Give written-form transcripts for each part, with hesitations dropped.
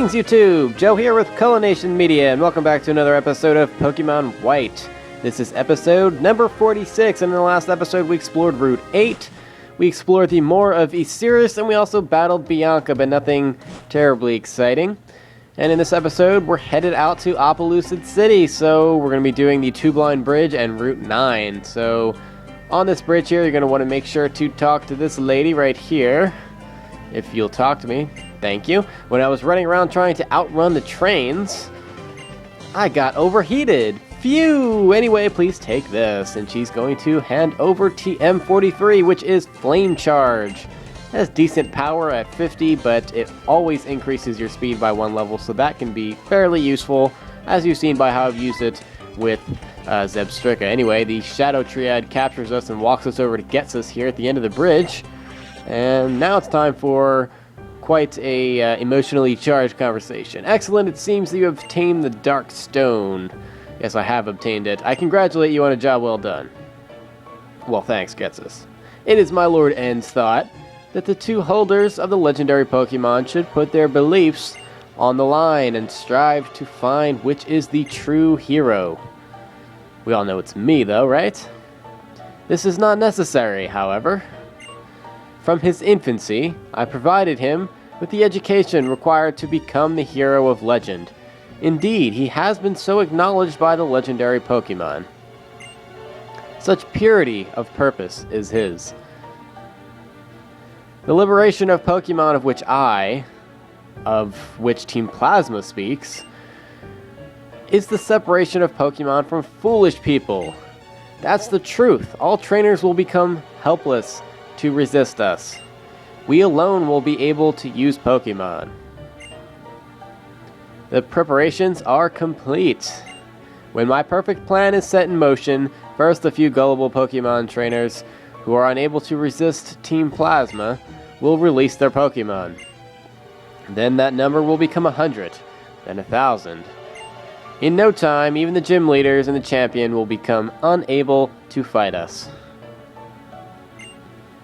Greetings YouTube, Joe here with Culination Media, and welcome back to another episode of Pokemon White. This is episode number 46, and in the last episode we explored Route 8, we explored the Moor of Osiris, and we also battled Bianca, but nothing terribly exciting. And in this episode, we're headed out to Opelucid City, so we're going to be doing the Two-Blind Bridge and Route 9. So, on this bridge here, you're going to want to make sure to talk to this lady right here. If you'll talk to me, thank you. When I was running around trying to outrun the trains, I got overheated. Phew! Anyway, please take this. And she's going to hand over TM43, which is Flame Charge. It has decent power at 50, but it always increases your speed by 1 level, so that can be fairly useful, as you've seen by how I've used it with Zebstrika. Anyway, the Shadow Triad captures us and walks us over to Getsus here at the end of the bridge. And now it's time for quite a emotionally charged conversation. Excellent, it seems that you have obtained the Dark Stone. Yes, I have obtained it. I congratulate you on a job well done. Well, thanks, Getsus. It is my Lord N's thought that the two holders of the legendary Pokemon should put their beliefs on the line and strive to find which is the true hero. We all know it's me, though, right? This is not necessary, however. From his infancy, I provided him with the education required to become the hero of legend. Indeed, he has been so acknowledged by the legendary Pokemon. Such purity of purpose is his. The liberation of Pokemon of which Team Plasma speaks, is the separation of Pokemon from foolish people. That's the truth. All trainers will become helpless to resist us. We alone will be able to use Pokemon. The preparations are complete. When my perfect plan is set in motion, first a few gullible Pokemon trainers who are unable to resist Team Plasma will release their Pokemon. Then that number will become 100, then 1,000. In no time, even the gym leaders and the champion will become unable to fight us.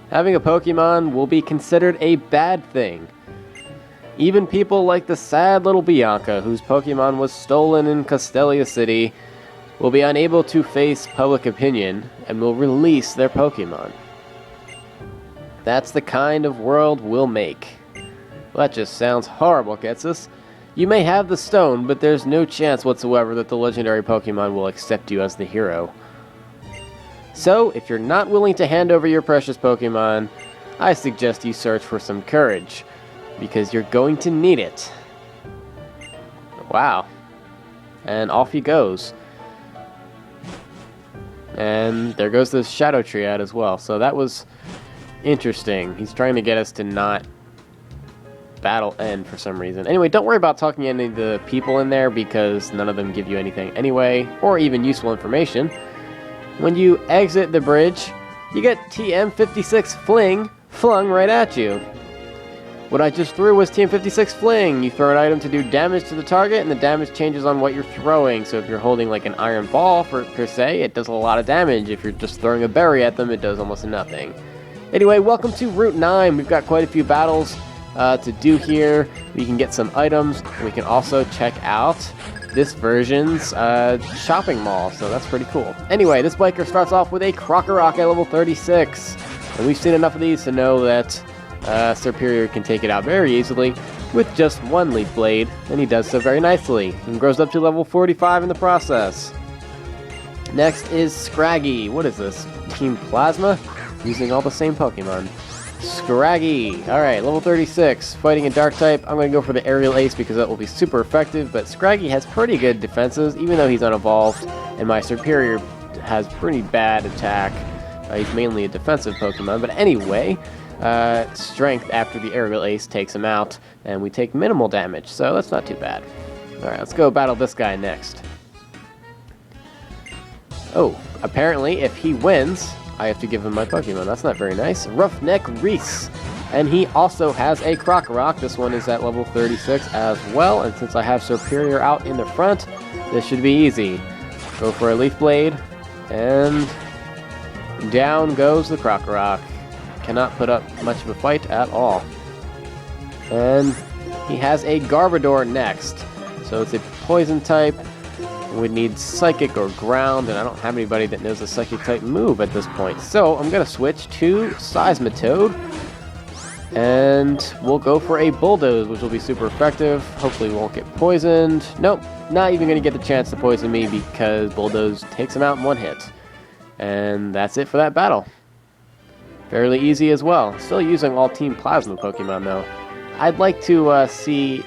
Having a Pokemon will be considered a bad thing. Even people like the sad little Bianca, whose Pokemon was stolen in Castelia City, will be unable to face public opinion and will release their Pokemon. That's the kind of world we'll make. Well, that just sounds horrible, Getsus. You may have the stone, but there's no chance whatsoever that the legendary Pokemon will accept you as the hero. So, if you're not willing to hand over your precious Pokemon, I suggest you search for some courage, because you're going to need it. Wow. And off he goes. And there goes the Shadow Triad as well, so that was interesting. He's trying to get us to not battle N for some reason. Anyway, don't worry about talking to any of the people in there, because none of them give you anything anyway, or even useful information. When you exit the bridge, you get TM56 Fling flung right at you. What I just threw was TM56 Fling. You throw an item to do damage to the target, and the damage changes on what you're throwing. So if you're holding like an iron ball, per se, it does a lot of damage. If you're just throwing a berry at them, it does almost nothing. Anyway, welcome to Route 9. We've got quite a few battles to do here. We can get some items. We can also check out this version's shopping mall, so that's pretty cool. Anyway, this biker starts off with a Crocorock at level 36, and we've seen enough of these to know that Serperior can take it out very easily with just one Leaf Blade, and he does so very nicely, and grows up to level 45 in the process. Next is Scraggy. What is this? Team Plasma? Using all the same Pokemon. Scraggy. Alright, level 36. Fighting a Dark type. I'm going to go for the Aerial Ace because that will be super effective, but Scraggy has pretty good defenses, even though he's unevolved, and my Serperior has pretty bad attack. He's mainly a defensive Pokemon, but anyway, strength after the Aerial Ace takes him out, and we take minimal damage, so that's not too bad. Alright, let's go battle this guy next. Oh, apparently if he wins, I have to give him my Pokemon. That's not very nice. Roughneck Reese. And he also has a Crocorock. This one is at level 36 as well. And since I have Serperior out in the front, this should be easy. Go for a Leaf Blade. And down goes the Crocorock. Cannot put up much of a fight at all. And he has a Garbodor next. So it's a poison type. We need Psychic or Ground, and I don't have anybody that knows a Psychic type move at this point. So I'm going to switch to Seismitoad, and we'll go for a Bulldoze, which will be super effective. Hopefully we won't get poisoned. Nope, not even going to get the chance to poison me because Bulldoze takes him out in one hit. And that's it for that battle. Fairly easy as well. Still using all Team Plasma Pokemon though. I'd like to see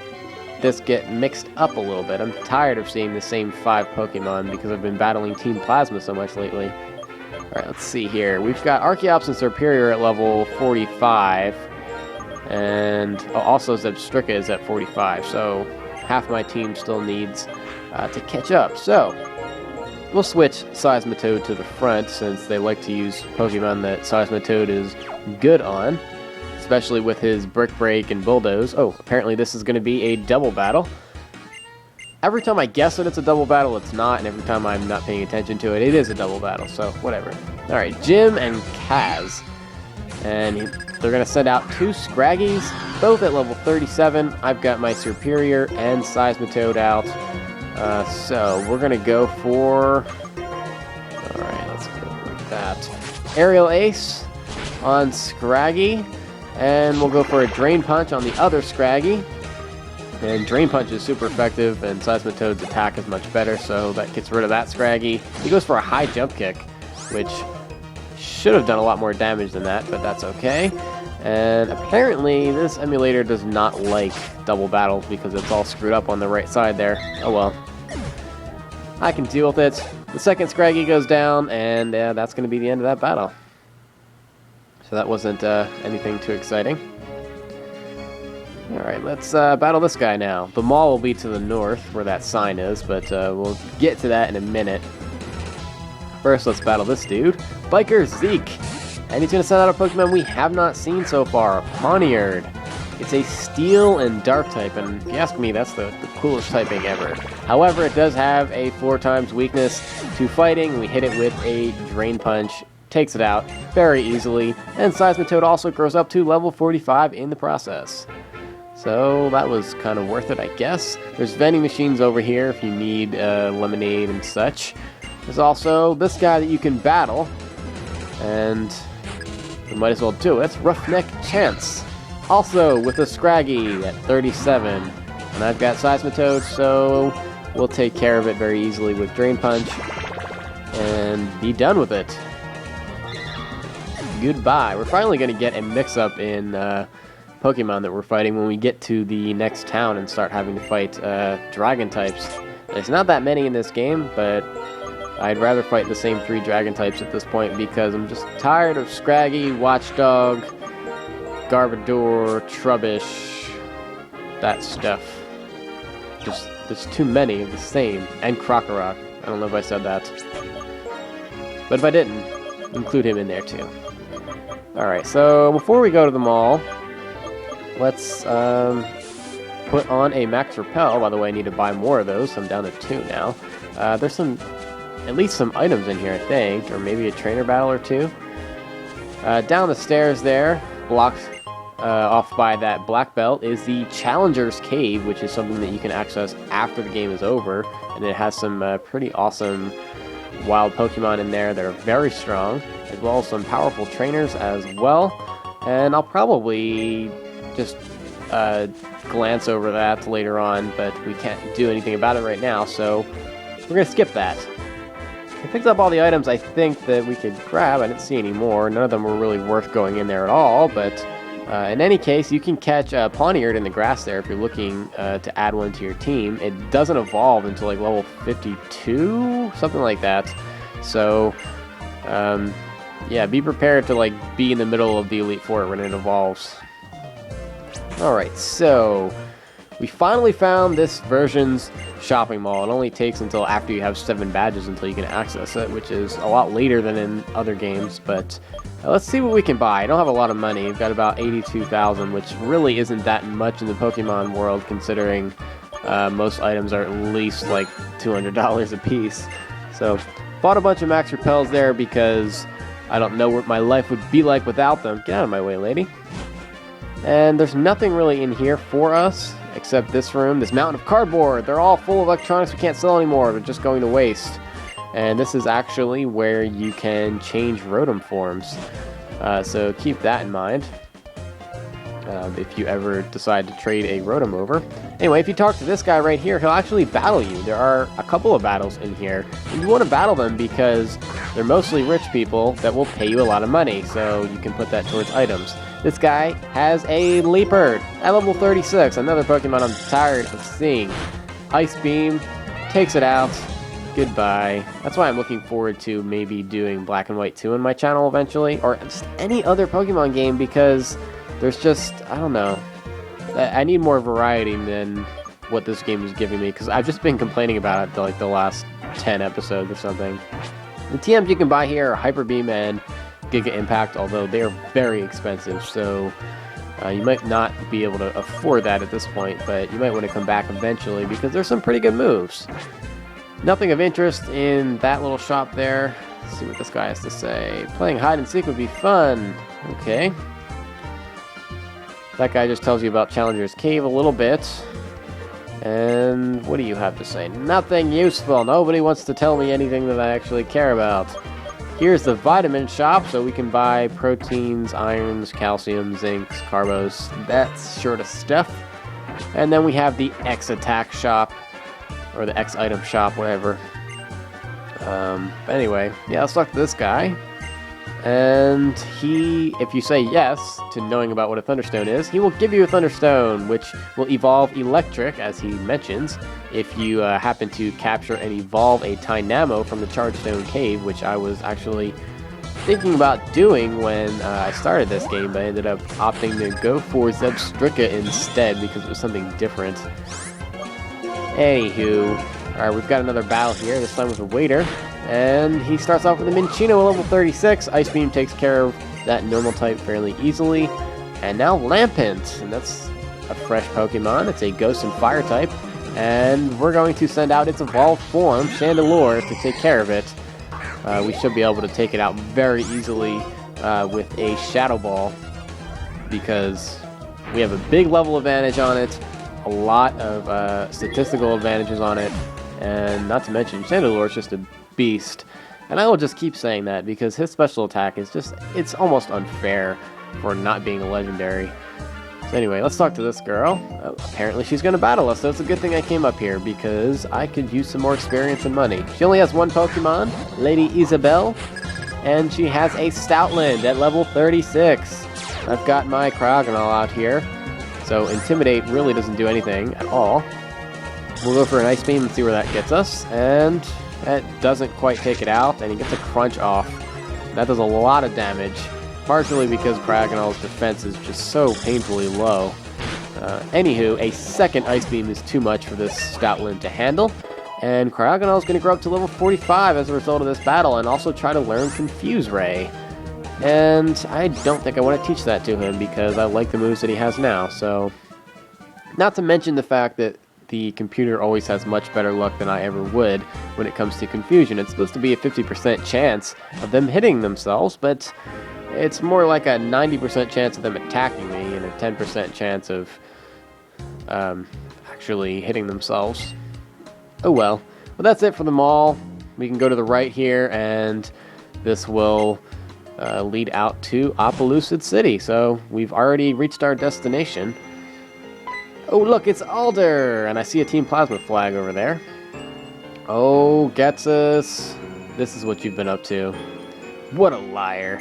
this get mixed up a little bit. I'm tired of seeing the same 5 Pokemon because I've been battling Team Plasma so much lately. Alright, let's see here. We've got Archeops and Serperior at level 45. And also Zebstrika is at 45. So half my team still needs to catch up. So we'll switch Seismitoad to the front since they like to use Pokemon that Seismitoad is good on, especially with his Brick Break and Bulldoze. Oh, apparently this is going to be a double battle. Every time I guess that it's a double battle, it's not, and every time I'm not paying attention to it, it is a double battle, so whatever. Alright, Jim and Kaz. And they're going to send out 2 Scraggies, both at level 37. I've got my Serperior and Seismitoad out. So we're going to go for... Alright, let's go like that. Aerial Ace on Scraggy. And we'll go for a Drain Punch on the other Scraggy. And Drain Punch is super effective, and Seismitoad's attack is much better, so that gets rid of that Scraggy. He goes for a high Jump Kick, which should have done a lot more damage than that, but that's okay. And apparently this emulator does not like double battles because it's all screwed up on the right side there. Oh well. I can deal with it. The second Scraggy goes down, and that's going to be the end of that battle. So that wasn't anything too exciting. Alright, let's battle this guy now. The mall will be to the north, where that sign is, but we'll get to that in a minute. First, let's battle this dude, Biker Zeke. And he's going to send out a Pokemon we have not seen so far, Pawniard. It's a Steel and Dark type, and if you ask me, that's the coolest typing ever. However, it does have a 4x weakness to fighting. We hit it with a Drain Punch, takes it out very easily, and Seismitoad also grows up to level 45 in the process. So that was kind of worth it, I guess. There's vending machines over here if you need lemonade and such. There's also this guy that you can battle, and we might as well do it. Roughneck Chance. Also with a Scraggy at 37. And I've got Seismitoad, so we'll take care of it very easily with Drain Punch and be done with it. Goodbye. We're finally going to get a mix-up in Pokemon that we're fighting when we get to the next town and start having to fight Dragon types. There's not that many in this game, but I'd rather fight the same 3 Dragon types at this point because I'm just tired of Scraggy, Watchdog, Garbodor, Trubbish, that stuff. Just, there's too many of the same. And Krokorok. I don't know if I said that. But if I didn't, include him in there too. Alright, so before we go to the mall, let's put on a Max Repel. By the way, I need to buy more of those, so I'm down to 2 now. There's at least some items in here, I think, or maybe a trainer battle or 2. Down the stairs there, blocked off by that black belt, is the Challenger's Cave, which is something that you can access after the game is over, and it has some pretty awesome wild Pokemon in there that are very strong, as well as some powerful trainers as well. And I'll probably just glance over that later on, but we can't do anything about it right now, so we're going to skip that. I picked up all the items I think that we could grab. I didn't see any more. None of them were really worth going in there at all, but in any case, you can catch Pawniard in the grass there if you're looking to add one to your team. It doesn't evolve until like level 52, something like that. So, yeah, be prepared to like be in the middle of the Elite Four when it evolves. Alright, so we finally found this version's shopping mall. It only takes until after you have 7 badges until you can access it, which is a lot later than in other games, but let's see what we can buy. I don't have a lot of money. We've got about 82,000, which really isn't that much in the Pokemon world, considering most items are at least like $200 a piece. So, bought a bunch of Max Repels there because I don't know what my life would be like without them. Get out of my way, lady. And there's nothing really in here for us, except this room, this mountain of cardboard. They're all full of electronics we can't sell anymore. They're just going to waste. And this is actually where you can change Rotom forms. So keep that in mind. If you ever decide to trade a Rotom over. Anyway, if you talk to this guy right here, he'll actually battle you. There are a couple of battles in here. And you want to battle them because they're mostly rich people that will pay you a lot of money. So you can put that towards items. This guy has a Leopard at level 36. Another Pokemon I'm tired of seeing. Ice Beam takes it out. Goodbye. That's why I'm looking forward to maybe doing Black and White 2 on my channel eventually. Or just any other Pokemon game because there's just, I don't know. I need more variety than what this game is giving me, because I've just been complaining about it like the last 10 episodes or something. The TMs you can buy here are Hyper Beam and Giga Impact, although they are very expensive, so you might not be able to afford that at this point, but you might want to come back eventually, because there's some pretty good moves. Nothing of interest in that little shop there. Let's see what this guy has to say. Playing hide and seek would be fun. Okay. That guy just tells you about Challenger's Cave a little bit. And what do you have to say? Nothing useful. Nobody wants to tell me anything that I actually care about. Here's the vitamin shop, so we can buy proteins, irons, calcium, zincs, carbos, that sort of stuff. And then we have the X Attack shop, or the X item shop, whatever. Anyway, yeah, let's talk to this guy. And if you say yes to knowing about what a Thunderstone is, he will give you a Thunderstone, which will evolve electric, as he mentions, if you happen to capture and evolve a Tynamo from the Chargestone Cave, which I was actually thinking about doing when I started this game, but I ended up opting to go for Zebstrika instead, because it was something different. Anywho, alright, we've got another battle here, this time with a waiter. And he starts off with a Minccino at level 36. Ice Beam takes care of that normal type fairly easily. And now Lampent, and that's a fresh Pokemon. It's a Ghost and Fire type. And we're going to send out its evolved form, Chandelure, to take care of it. We should be able to take it out very easily with a Shadow Ball, because we have a big level advantage on it, a lot of statistical advantages on it, and not to mention Chandelure is just a beast. And I will just keep saying that because his special attack is just, it's almost unfair for not being a legendary. So anyway, let's talk to this girl. Apparently she's going to battle us, so it's a good thing I came up here because I could use some more experience and money. She only has one Pokemon, Lady Isabelle, and she has a Stoutland at level 36. I've got my Cryogonal out here, so Intimidate really doesn't do anything at all. We'll go for an Ice Beam and see where that gets us, and that doesn't quite take it out, and he gets a Crunch off. That does a lot of damage, partially because Cryogonal's defense is just so painfully low. Anywho, a second Ice Beam is too much for this Stoutland to handle, and Cryogonal is going to grow up to level 45 as a result of this battle, and also try to learn Confuse Ray. And I don't think I want to teach that to him, because I like the moves that he has now, so... Not to mention the fact that the computer always has much better luck than I ever would when it comes to confusion. It's supposed to be a 50% chance of them hitting themselves, but it's more like a 90% chance of them attacking me and a 10% chance of actually hitting themselves. Oh well. Well, that's it for the mall. We can go to the right here, and this will lead out to Opelucid City. So we've already reached our destination. Oh, look, it's Alder! And I see a Team Plasma flag over there. Oh, Getsus. This is what you've been up to. What a liar.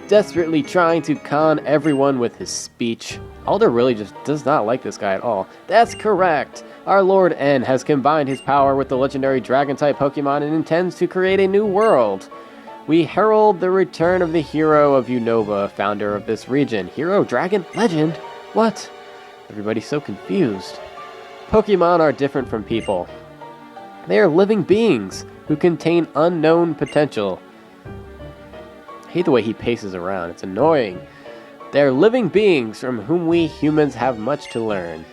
Desperately trying to con everyone with his speech. Alder really just does not like this guy at all. That's correct! Our Lord N has combined his power with the legendary Dragon-type Pokemon and intends to create a new world. We herald the return of the hero of Unova, founder of this region. Hero? Dragon? Legend? What? Everybody's so confused. Pokemon are different from people. They are living beings who contain unknown potential. I hate the way he paces around. It's annoying. They are living beings from whom we humans have much to learn.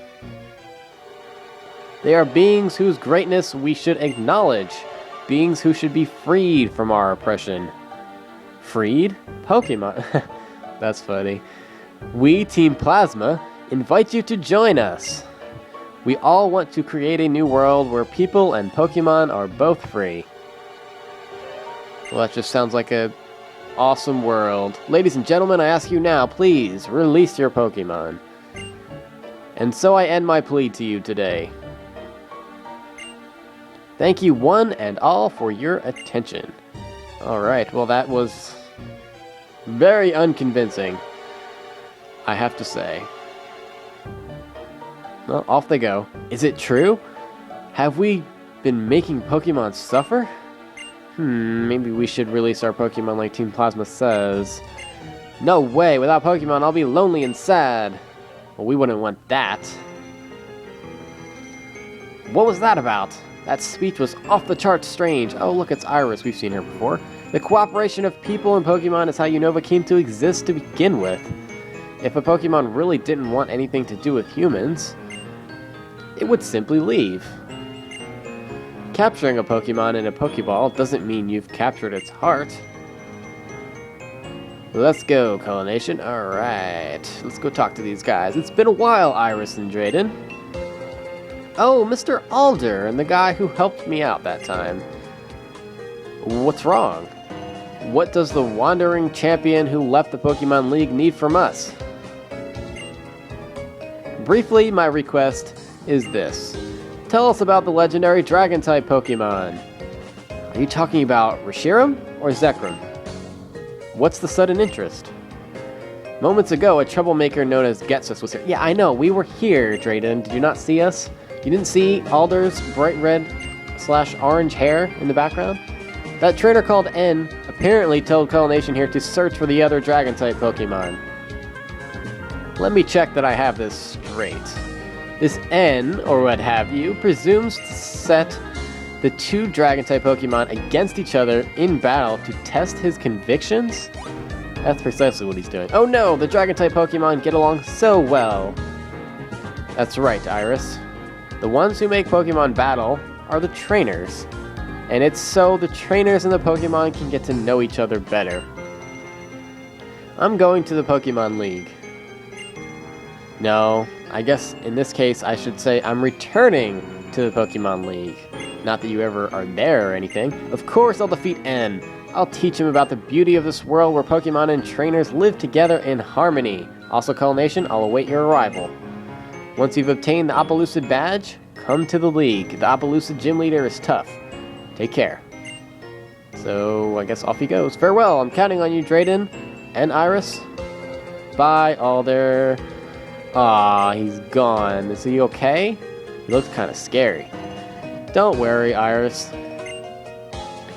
They are beings whose greatness we should acknowledge. Beings who should be freed from our oppression. Freed? Pokemon. That's funny. We, Team Plasma, invite you to join us. We all want to create a new world where people and Pokemon are both free. Well, that just sounds like a awesome world. Ladies and gentlemen, I ask you now, please, release your Pokemon. And so I end my plea to you today. Thank you one and all for your attention. Alright, well that was very unconvincing, I have to say. Well, off they go. Is it true? Have we been making Pokemon suffer? Maybe we should release our Pokemon like Team Plasma says. No way, without Pokemon I'll be lonely and sad. Well, we wouldn't want that. What was that about? That speech was off the charts strange. Oh, look, it's Iris. We've seen her before. The cooperation of people and Pokemon is how Unova came to exist to begin with. If a Pokemon really didn't want anything to do with humans, it would simply leave. Capturing a Pokemon in a Pokeball doesn't mean you've captured its heart. Let's go, Color Nation. Alright, let's go talk to these guys. It's been a while, Iris and Drayden. Oh, Mr. Alder, and the guy who helped me out that time. What's wrong? What does the wandering champion who left the Pokemon League need from us? Briefly, my request is this. Tell us about the legendary Dragon-type Pokemon. Are you talking about Reshiram or Zekrom? What's the sudden interest? Moments ago, a troublemaker known as Getsus was here. Yeah, I know, we were here, Drayden. Did you not see us? You didn't see Alder's bright red/orange hair in the background? That trainer called N apparently told Color Nation here to search for the other Dragon-type Pokemon. Let me check that I have this straight. This N, or what have you, presumes to set the two Dragon-type Pokemon against each other in battle to test his convictions? That's precisely what he's doing. Oh no, the Dragon-type Pokemon get along so well. That's right, Iris. The ones who make Pokemon battle are the trainers. And it's so the trainers and the Pokemon can get to know each other better. I'm going to the Pokemon League. No, I guess in this case I should say I'm returning to the Pokemon League. Not that you ever are there or anything. Of course I'll defeat N. I'll teach him about the beauty of this world where Pokemon and trainers live together in harmony. Also, Color Nation, I'll await your arrival. Once you've obtained the Opelucid badge, come to the League. The Opelucid gym leader is tough. Take care. So, I guess off he goes. Farewell, I'm counting on you, Drayden and Iris. Bye, Alder. Aw, he's gone. Is he okay? He looks kind of scary. Don't worry, Iris.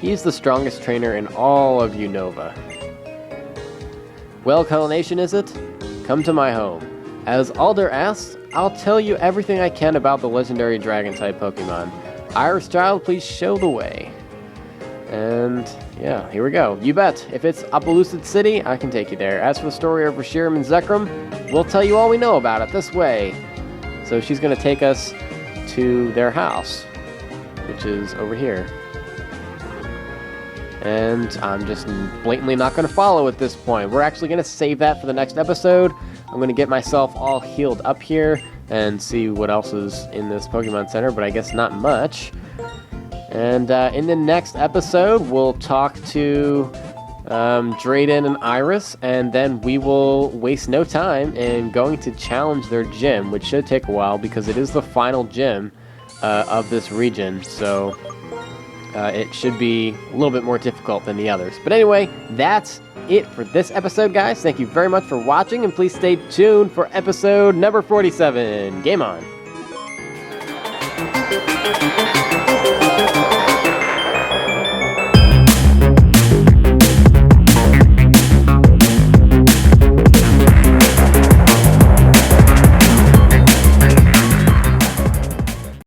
He's the strongest trainer in all of Unova. Well, Color Nation, is it? Come to my home. As Alder asks, I'll tell you everything I can about the legendary Dragon-type Pokemon. Iris Child, please show the way. And, yeah, here we go. You bet. If it's Opelucid City, I can take you there. As for the story of Reshiram and Zekrom, we'll tell you all we know about it this way. So she's going to take us to their house, which is over here. And I'm just blatantly not going to follow at this point. We're actually going to save that for the next episode. I'm going to get myself all healed up here and see what else is in this Pokemon Center, but I guess not much. And in the next episode, we'll talk to Drayden and Iris, and then we will waste no time in going to challenge their gym, which should take a while because it is the final gym of this region, so it should be a little bit more difficult than the others. But anyway, that's it for this episode, guys. Thank you very much for watching, and please stay tuned for episode number 47. Game on!